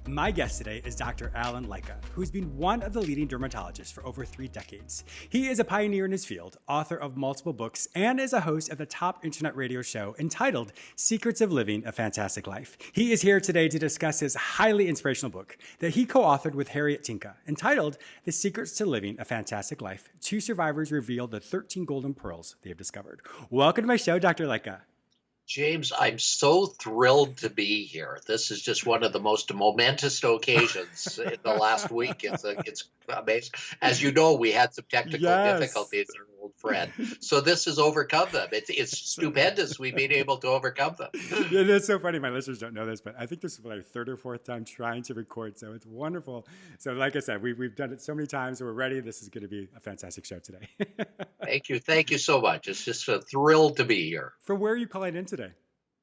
My guest today is Dr. Alan Lycka, who's been one of the leading dermatologists for over 3 decades. He is a pioneer in his field, author of multiple books, and is a host of the top internet radio show entitled Secrets of Living a Fantastic Life. He is here today to discuss his highly inspirational book that he co-authored with Harriet Tinka, entitled The Secrets to Living a Fantastic Life. 2 survivors reveal the 13 golden pearls they have discovered. Welcome to my show, Dr. Lycka. James, I'm so thrilled to be here. This is just one of the most momentous occasions in the last week. It's amazing. As you know, we had some technical difficulties, our old friend. So this has overcome them. It's stupendous we've been able to overcome them. Yeah, that's so funny. My listeners don't know this, but I think this is my 3rd or 4th time trying to record, so it's wonderful. So like I said, we've done it so many times, so we're ready. This is going to be a fantastic show today. Thank you. Thank you so much. It's just a thrill to be here. From where are you calling in today?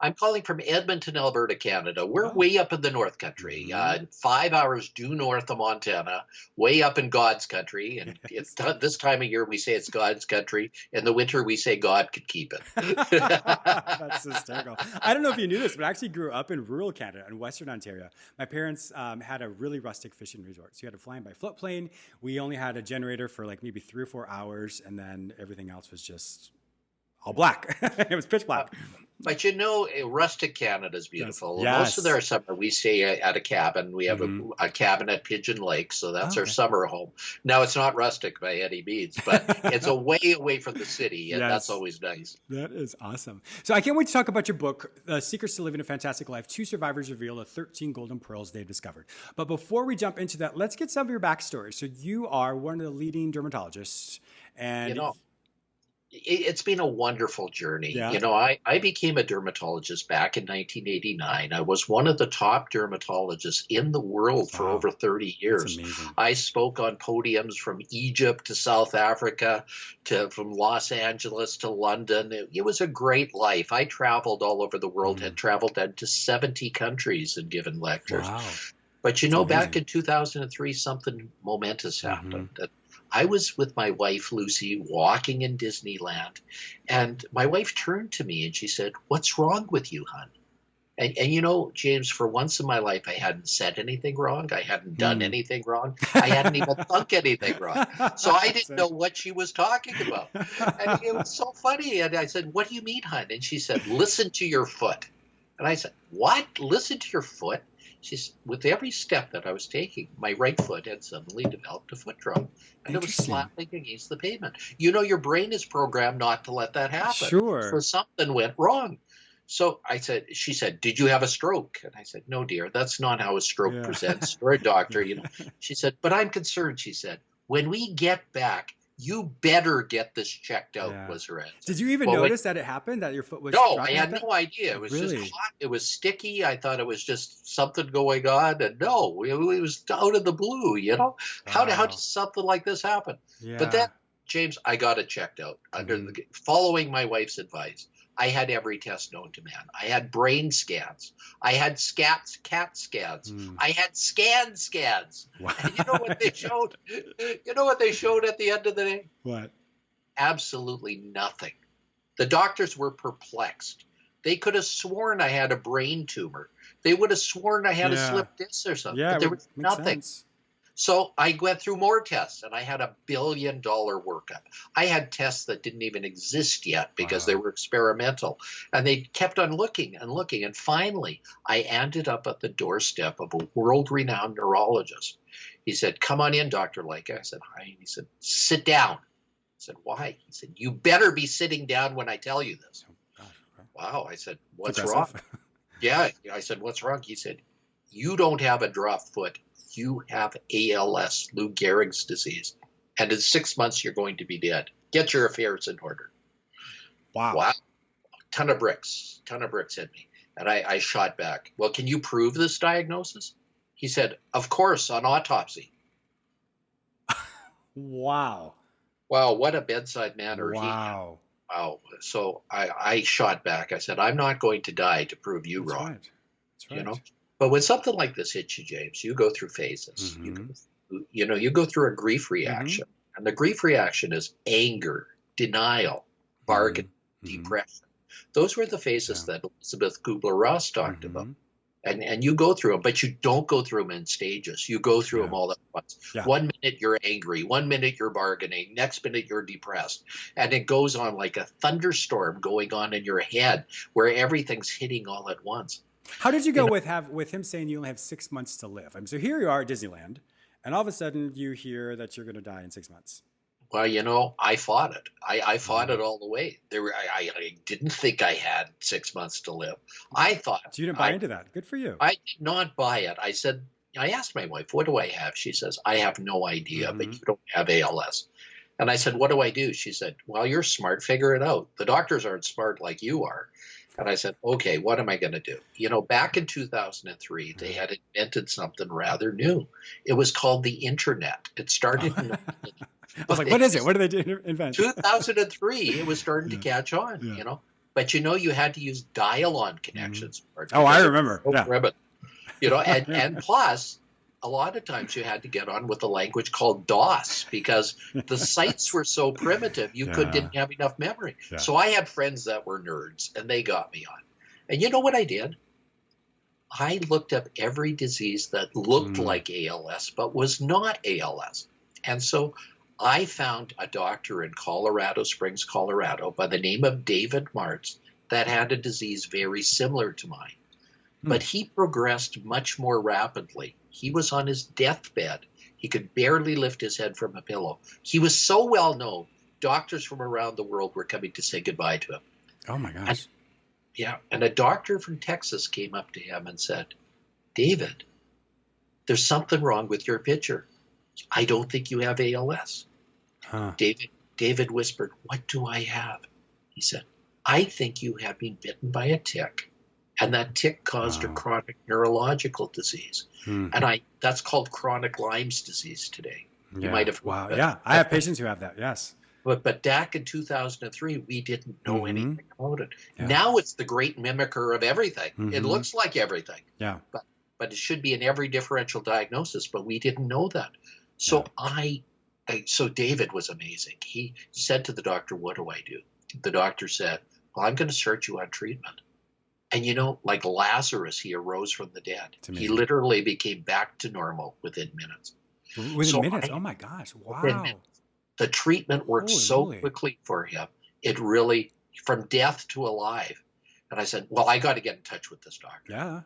I'm calling from Edmonton, Alberta, Canada. We're way up in the North Country, 5 hours due north of Montana, way up in God's country. And it's this time of year we say it's God's country. In the winter we say God could keep it. That's hysterical. I don't know if you knew this, but I actually grew up in rural Canada in Western Ontario. My parents had a really rustic fishing resort. So you had to fly in by float plane. We only had a generator for like maybe 3 or 4 hours, and then everything else was just all black. It was pitch black. But you know, rustic Canada is beautiful. Yes. Most of their summer, we stay at a cabin. We have a cabin at Pigeon Lake, so that's our summer home. Now, it's not rustic by any means, but it's away from the city, and that's always nice. That is awesome. So I can't wait to talk about your book, Secrets to Living a Fantastic Life. 2 survivors reveal the 13 golden pearls they've discovered. But before we jump into that, let's get some of your backstory. So you are one of the leading dermatologists, and it's been a wonderful journey. Yeah. You know, I became a dermatologist back in 1989. I was one of the top dermatologists in the world for over 30 years. I spoke on podiums from Egypt to South Africa, from Los Angeles to London. It was a great life. I traveled all over the world, had traveled to 70 countries and given lectures. Wow. But you know, back in 2003, something momentous happened. I was with my wife, Lucy, walking in Disneyland, and my wife turned to me and she said, "What's wrong with you, hon?" And you know, James, for once in my life, I hadn't said anything wrong. I hadn't done anything wrong. I hadn't even thunk anything wrong. So I didn't know what she was talking about. And it was so funny. And I said, "What do you mean, hon?" And she said, "Listen to your foot." And I said, "What? Listen to your foot?" She's, with every step that I was taking, my right foot had suddenly developed a foot drop, and it was slapping against the pavement. You know, your brain is programmed not to let that happen. Sure. So something went wrong. So she said, "Did you have a stroke?" And I said, "No, dear, that's not how a stroke presents. You're a doctor, you know." She said, "But I'm concerned," she said. "When we get back, you better get this checked out," was her answer. Did you even notice that it happened, that your foot was No, I had no idea. It was just hot. It was sticky. I thought it was just something going on. And no, it was out of the blue, you know? How does something like this happen? Yeah. But then, James, I got it checked out following my wife's advice. I had every test known to man. I had brain scans. I had CAT scans. I had scans. Wow. And you know what they showed? You know what they showed at the end of the day? What? Absolutely nothing. The doctors were perplexed. They could have sworn I had a brain tumor. They would have sworn I had a slip disc or something. Yeah, but there was nothing. Sense. So I went through more tests, and I had a $1 billion workup. I had tests that didn't even exist yet because they were experimental. And they kept on looking and looking. And finally, I ended up at the doorstep of a world-renowned neurologist. He said, "Come on in, Dr. Lycka." I said, "Hi." He said, "Sit down." I said, "Why?" He said, "You better be sitting down when I tell you this." Wow. I said, "What's wrong?" Yeah. I said, "What's wrong?" He said, "You don't have a drop foot. You have ALS, Lou Gehrig's disease. And in 6 months, you're going to be dead. Get your affairs in order." Wow. Ton of bricks hit me. And I shot back. "Well, can you prove this diagnosis?" He said, "Of course, on autopsy." Wow. Wow, what a bedside manner. Wow. Wow. So I shot back. I said, "I'm not going to die to prove you wrong." That's right. You know? But when something like this hits you, James, you go through phases. You go through a grief reaction. And the grief reaction is anger, denial, bargaining, depression. Those were the phases that Elizabeth Kubler-Ross talked about. And you go through them, but you don't go through them in stages. You go through them all at once. Yeah. 1 minute you're angry, 1 minute you're bargaining, next minute you're depressed. And it goes on like a thunderstorm going on in your head where everything's hitting all at once. How did you go with him saying you only have 6 months to live? I mean, so here you are at Disneyland, and all of a sudden you hear that you're going to die in 6 months. Well, I fought it. I fought it all the way. I didn't think I had 6 months to live. I thought. So you didn't buy into that. Good for you. I did not buy it. I asked my wife, what do I have? She says, I have no idea, but you don't have ALS. And I said, what do I do? She said, well, you're smart. Figure it out. The doctors aren't smart like you are. And I said, okay, what am I going to do? Back in 2003, they had invented something rather new. It was called the internet. It started in I was like, what is it? What did they invent? 2003, it was starting to catch on, But you had to use dial-on connections. Oh, I remember. And plus, a lot of times you had to get on with a language called DOS because the sites were so primitive, didn't have enough memory. Yeah. So I had friends that were nerds, and they got me on. And you know what I did? I looked up every disease that looked like ALS but was not ALS. And so I found a doctor in Colorado Springs, Colorado, by the name of David Martz that had a disease very similar to mine. But he progressed much more rapidly. He was on his deathbed. He could barely lift his head from a pillow. He was so well known, doctors from around the world were coming to say goodbye to him. Oh, my gosh. And a doctor from Texas came up to him and said, David, there's something wrong with your picture. I don't think you have ALS. Huh. David whispered, what do I have? He said, I think you have been bitten by a tick. And that tick caused a chronic neurological disease. And that's called chronic Lyme's disease today. Yeah. You might have. Wow. Yeah. I have patients who have that. Yes. But back in 2003, we didn't know anything about it. Yeah. Now it's the great mimicker of everything. It looks like everything. Yeah. But it should be in every differential diagnosis, but we didn't know that. So so David was amazing. He said to the doctor, what do I do? The doctor said, well, I'm going to start you on treatment. And like Lazarus, he arose from the dead. He literally became back to normal within minutes. Within minutes? Oh my gosh. Wow. The treatment worked quickly for him. It really, from death to alive. And I said, well, I got to get in touch with this doctor. Yeah.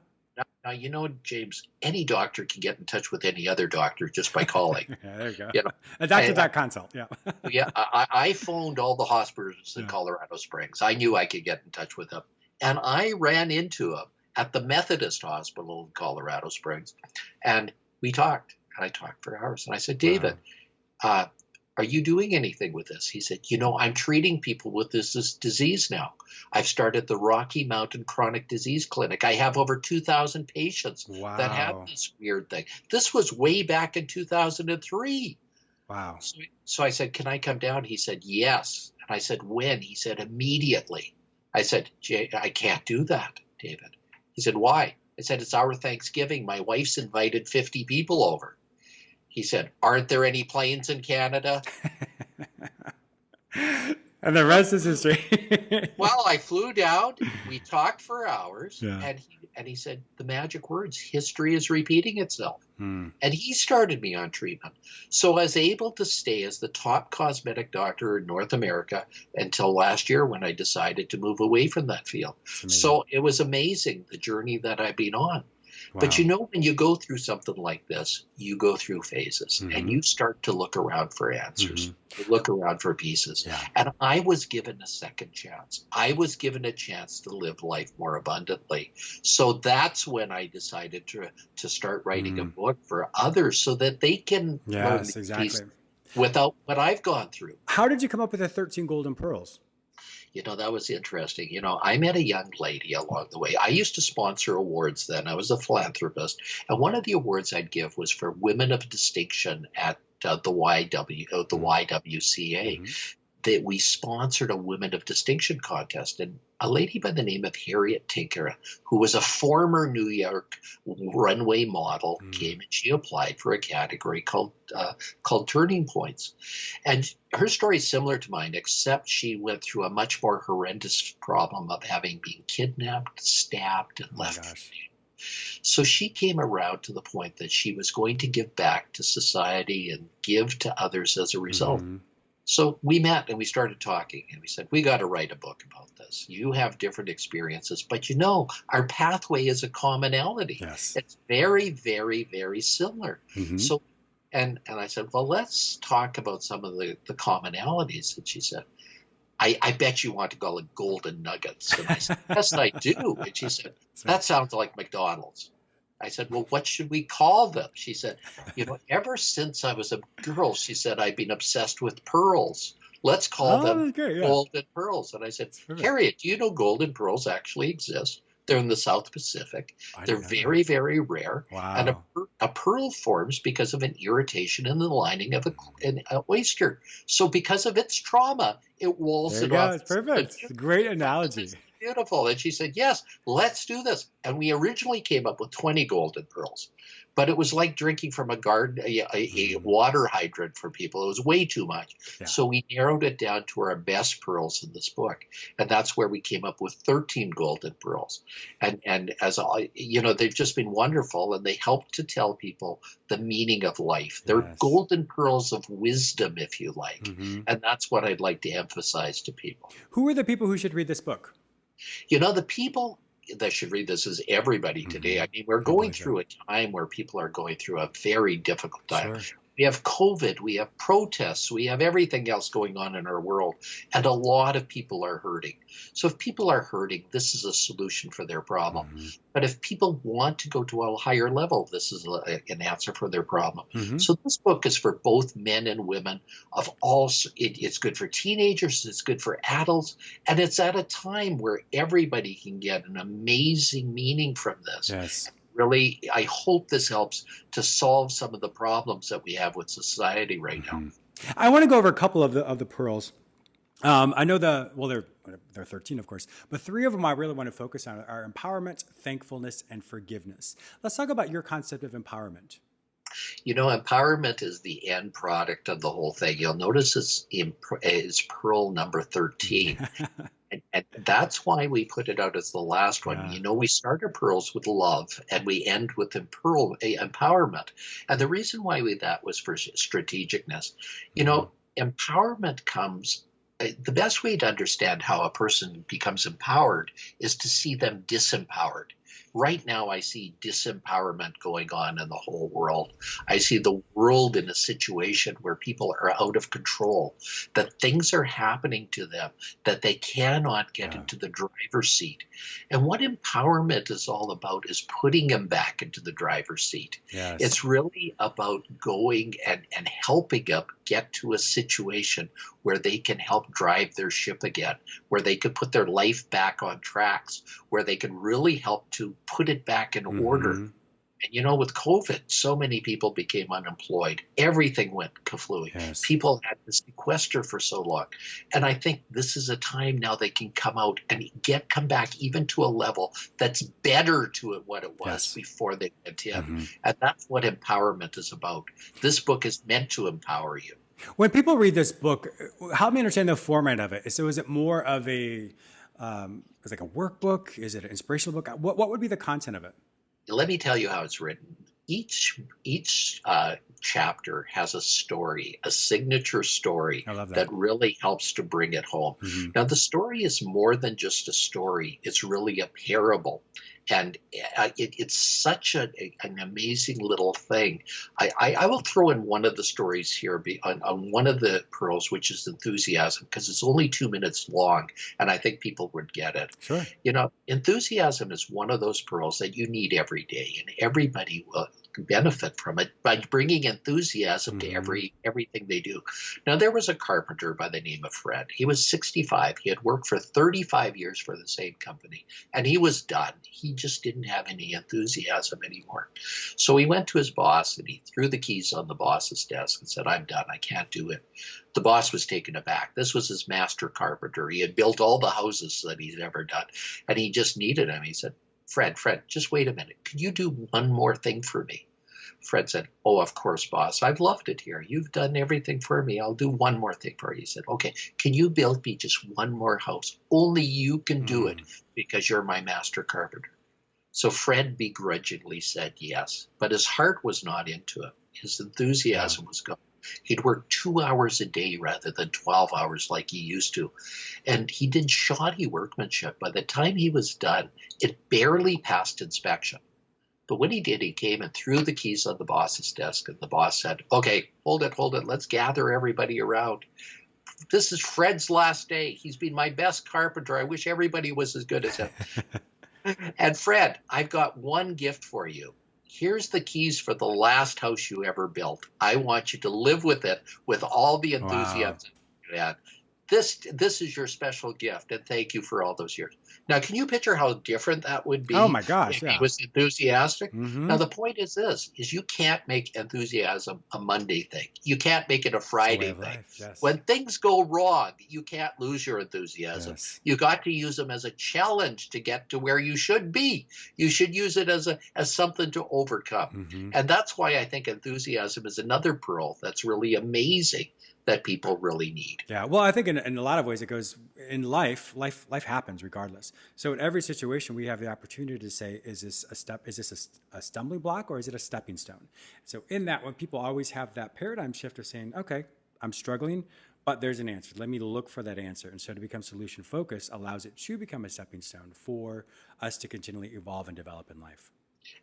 Now, James, any doctor can get in touch with any other doctor just by calling. Yeah, there you go. A doctor.consult. Yeah. I phoned all the hospitals in Colorado Springs. I knew I could get in touch with them. And I ran into him at the Methodist Hospital in Colorado Springs. And we talked. And I talked for hours. And I said, David, are you doing anything with this? He said, I'm treating people with this disease now. I've started the Rocky Mountain Chronic Disease Clinic. I have over 2,000 patients that have this weird thing. This was way back in 2003. Wow. So I said, can I come down? He said, yes. And I said, when? He said, immediately. I said, Jay, I can't do that, David. He said, why? I said, it's our Thanksgiving. My wife's invited 50 people over. He said, aren't there any planes in Canada? And the rest is history. Well, I flew down. We talked for hours. Yeah. And he said the magic words, history is repeating itself. And he started me on treatment. So I was able to stay as the top cosmetic doctor in North America until last year when I decided to move away from that field. So it was amazing, the journey that I've been on. Wow. But when you go through something like this, you go through phases and you start to look around for answers. You look around for pieces. Yeah. And I was given a second chance. I was given a chance to live life more abundantly. So that's when I decided to start writing a book for others so that they can learn these pieces without what I've gone through. How did you come up with the 13 Golden Pearls? That was interesting. I met a young lady along the way. I used to sponsor awards then. I was a philanthropist. And one of the awards I'd give was for women of distinction at the YWCA. That we sponsored a Women of Distinction contest. And a lady by the name of Harriet Tinka, who was a former New York runway model, came and she applied for a category called Turning Points. And her story is similar to mine, except she went through a much more horrendous problem of having been kidnapped, stabbed, and left. So she came around to the point that she was going to give back to society and give to others as a result. Mm-hmm. So we met and we started talking, and we said, we got to write a book about this. You have different experiences, but our pathway is a commonality. Yes. It's very, very, very similar. Mm-hmm. So, and I said, well, let's talk about some of the commonalities. And she said, I bet you want to call it golden nuggets. And I said, yes, I do. And she said, that sounds like McDonald's. I said, well, what should we call them? She said, ever since I was a girl, she said, I've been obsessed with pearls. Let's call them great, yeah. golden pearls. And I said, Harriet, do you know golden pearls actually exist? They're in the South Pacific. They're very, very rare. Wow. And a pearl forms because of an irritation in the lining of an oyster. So because of its trauma, it walls it off. It's perfect. It's a great analogy. It's beautiful. And she said, yes, let's do this. And we originally came up with 20 golden pearls. But it was like drinking from a garden, a water hydrant for people. It was way too much. Yeah. So we narrowed it down to our best pearls in this book. And that's where we came up with 13 golden pearls. And as they've just been wonderful, and they help to tell people the meaning of life. They're golden pearls of wisdom, if you like. Mm-hmm. And that's what I'd like to emphasize to people. Who are the people who should read this book? The people that should read this is everybody today. I mean, we're going through a time where people are going through a very difficult time. Sure. We have COVID, we have protests, we have everything else going on in our world, and a lot of people are hurting. So if people are hurting, this is a solution for their problem. Mm-hmm. But if people want to go to a higher level, this is an answer for their problem. Mm-hmm. So this book is for both men and women of all. It's good for teenagers, it's good for adults, and it's at a time where everybody can get an amazing meaning from this. Yes. Really, I hope this helps to solve some of the problems that we have with society right now. I want to go over a couple of the pearls. I know they're 13, of course, but 3 of them I really want to focus on are empowerment, thankfulness, and forgiveness. Let's talk about your concept of empowerment. Empowerment is the end product of the whole thing. You'll notice it's pearl number 13. And that's why we put it out as the last one. Yeah. We start our pearls with love, and we end with empowerment. And the reason why that was for strategicness. Empowerment comes. The best way to understand how a person becomes empowered is to see them disempowered. Right now, I see disempowerment going on in the whole world. I see the world in a situation where people are out of control, that things are happening to them, that they cannot get into the driver's seat. And what empowerment is all about is putting them back into the driver's seat. Yes. It's really about going and helping them get to a situation where they can help drive their ship again, where they could put their life back on tracks, where they can really help to put it back in order. And with COVID, so many people became unemployed. Everything went kaflooey. Yes. People had to sequester for so long. And I think this is a time now they can come out and come back even to a level that's better to what it was before they went in. And that's what empowerment is about. This book is meant to empower you. When people read this book, help me understand the format of it. So is it more of it's like a workbook? Is it an inspirational book? What would be the content of it? Let me tell you how it's written. Each chapter has a story, a signature story that really helps to bring it home. Now, the story is more than just a story. It's really a parable. And it's such an amazing little thing. I will throw in one of the stories here on one of the pearls, which is enthusiasm, because it's only 2 minutes long, and I think people would get it. Sure. Enthusiasm is one of those pearls that you need every day, and everybody will benefit from it by bringing enthusiasm to everything they do. Now, there was a carpenter by the name of Fred. He was 65. He had worked for 35 years for the same company, and he was done. He just didn't have any enthusiasm anymore. So he went to his boss, and he threw the keys on the boss's desk and said, "I'm done. I can't do it." The boss was taken aback. This was his master carpenter. He had built all the houses that he'd ever done, and he just needed him. He said, Fred, just wait a minute. Could you do one more thing for me? Fred said, "Oh, of course, boss. I've loved it here. You've done everything for me. I'll do one more thing for you." He said, "Okay, can you build me just one more house? Only you can do it because you're my master carpenter." So Fred begrudgingly said yes, but his heart was not into it. His Yeah. enthusiasm was gone. He'd work 2 hours a day rather than 12 hours like he used to. And he did shoddy workmanship. By the time he was done, it barely passed inspection. But when he did, he came and threw the keys on the boss's desk, and the boss said, "Okay, hold it, hold it. Let's gather everybody around. This is Fred's last day. He's been my best carpenter. I wish everybody was as good as him. And Fred, I've got one gift for you. Here's the keys for the last house you ever built. I want you to live with it with all the Wow. enthusiasm you had. This is your special gift, and thank you for all those years." Now, can you picture how different that would Oh be my gosh. if he Yeah. was enthusiastic? Mm-hmm. Now, the point is this, is you can't make enthusiasm a Monday thing. You can't make it a It's a way Friday of thing. life. Yes. When things go wrong, you can't lose your enthusiasm. Yes. You got to use them as a challenge to get to where you should be. You should use it as something to overcome. Mm-hmm. And that's why I think enthusiasm is another pearl that's really amazing that people really need. Yeah. Well, I think in a lot of ways it goes in life, life happens regardless. So in every situation we have the opportunity to say, is this a step, is this a stumbling block or is it a stepping stone? So in that, when people always have that paradigm shift of saying, okay, I'm struggling, but there's an answer. Let me look for that answer. And so to become solution focused allows it to become a stepping stone for us to continually evolve and develop in life.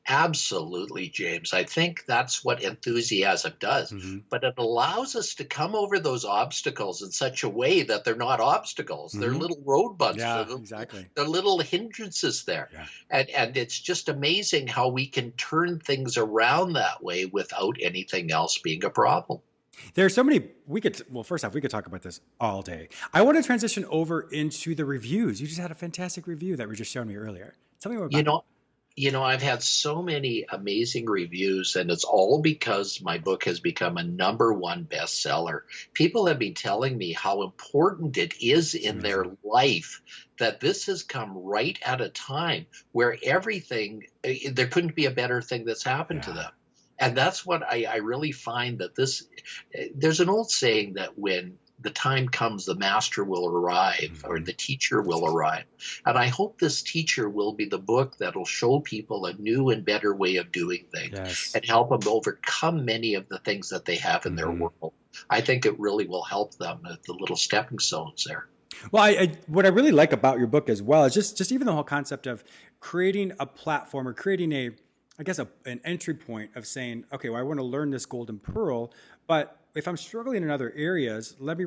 Absolutely, James. I think that's what enthusiasm does. Mm-hmm. But it allows us to come over those obstacles in such a way that they're not obstacles. They're Mm-hmm. little road bumps. Yeah, exactly. They're little hindrances there. Yeah. And it's just amazing how we can turn things around that way without anything else being a problem. There are so many, well, first off, we could talk about this all day. I want to transition over into the reviews. You just had a fantastic review that were just showing me earlier. Tell me more You about that. know, I've had so many amazing reviews, and it's all because my book has become a #1 bestseller. People have been telling me how important it is It's in their amazing. life that this has come right at a time where everything, there couldn't be a better thing that's happened to Yeah. them. And that's what I really find that there's an old saying that when the time comes, the master will arrive or Mm-hmm. the teacher will arrive. And I hope this teacher will be the book that'll show people a new and better way of doing things Yes. and help them overcome many of the things that they have in their Mm-hmm. world. I think it really will help them at the little stepping stones there. Well, what I really like about your book as well is just even the whole concept of creating a platform or creating I guess, an entry point of saying, okay, well, I want to learn this golden pearl, but if I'm struggling in other areas, let me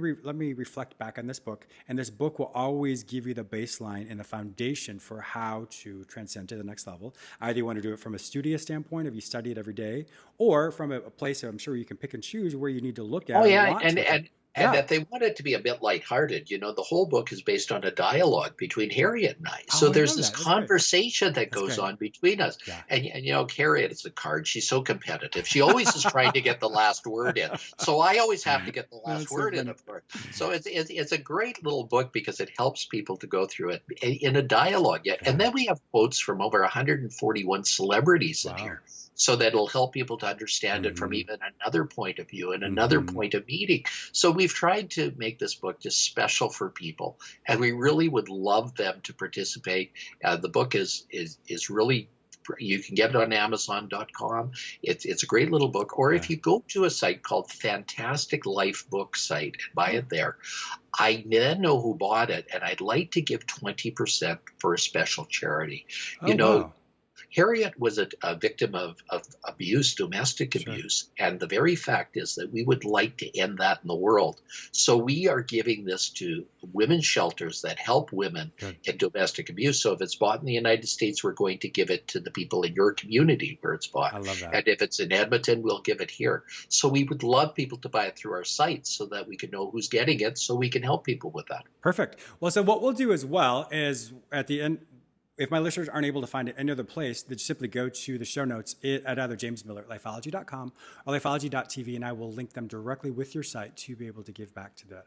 reflect back on this book, and this book will always give you the baseline and the foundation for how to transcend to the next level. Either you want to do it from a studious standpoint, if you study it every day, or from a place I'm sure you can pick and choose where you need to look at Oh or yeah, want to look at. and Yeah. that they want it to be a bit lighthearted. The whole book is based on a dialogue between Harriet and I. So Oh, I there's love this that. That's great. conversation that That's goes great. on between us. Yeah. And Harriet is a card. She's so competitive. She always is trying to get the last word in. So I always have to get the last That's so word in, funny. of course. So it's a great little book because it helps people to go through it in a dialogue. Yet, and Yeah. then we have quotes from over 141 celebrities in Wow. here, so that it'll help people to understand it from Mm-hmm. even another point of view and another Mm-hmm. point of meeting. So we've tried to make this book just special for people, and we really would love them to participate. The book is really, you can get it on Amazon.com. It's a great little book. Or Yeah. if you go to a site called Fantastic Life Book Site and buy Oh. it there, I then know who bought it, and I'd like to give 20% for a special charity. Oh, You know, wow. Harriet was a victim of abuse, domestic Sure. abuse. And the very fact is that we would like to end that in the world. So we are giving this to women's shelters that help women Good. in domestic abuse. So if it's bought in the United States, we're going to give it to the people in your community where it's bought. I love that. And if it's in Edmonton, we'll give it here. So we would love people to buy it through our site so that we can know who's getting it, so we can help people with that. Perfect. Well, so what we'll do as well is at the end, if my listeners aren't able to find it any other place, they just simply go to the show notes at either James Miller at lifeology.com or lifeology.tv, and I will link them directly with your site to be able to give back to that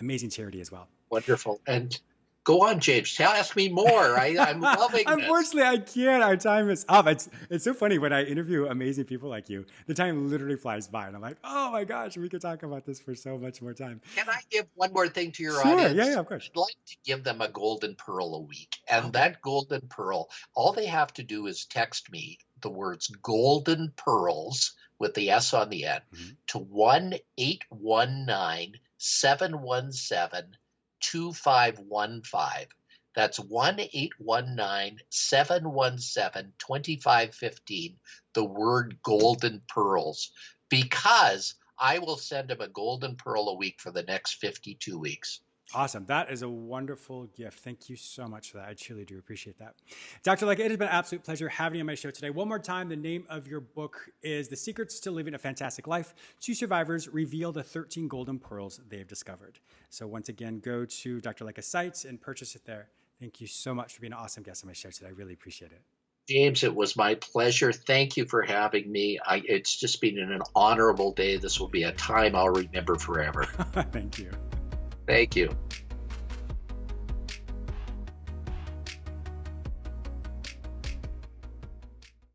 amazing charity as well. Wonderful. And Go on, James. Ask me more. I'm loving this. Unfortunately, I can't. Our time is up. It's so funny when I interview amazing people like you. The time literally flies by, and I'm like, oh my gosh, we could talk about this for so much more time. Can I give one more thing to your Sure. audience? Yeah, of course. I'd like to give them a golden pearl a week. And Okay. that golden pearl, all they have to do is text me the words golden pearls with the S on the end to 1-819-717-2515. That's 1-819-717-2515, the word golden pearls, because I will send them a golden pearl a week for the next 52 weeks. Awesome. That is a wonderful gift. Thank you so much for that. I truly do appreciate that. Dr. Lycka, it has been an absolute pleasure having you on my show today. One more time, the name of your book is The Secrets to Living a Fantastic Life. 2 survivors reveal the 13 golden pearls they've discovered. So once again, go to Dr. Lycka's site and purchase it there. Thank you so much for being an awesome guest on my show today. I really appreciate it. James, it was my pleasure. Thank you for having me. It's just been an honorable day. This will be a time I'll remember forever. Thank you. Thank you.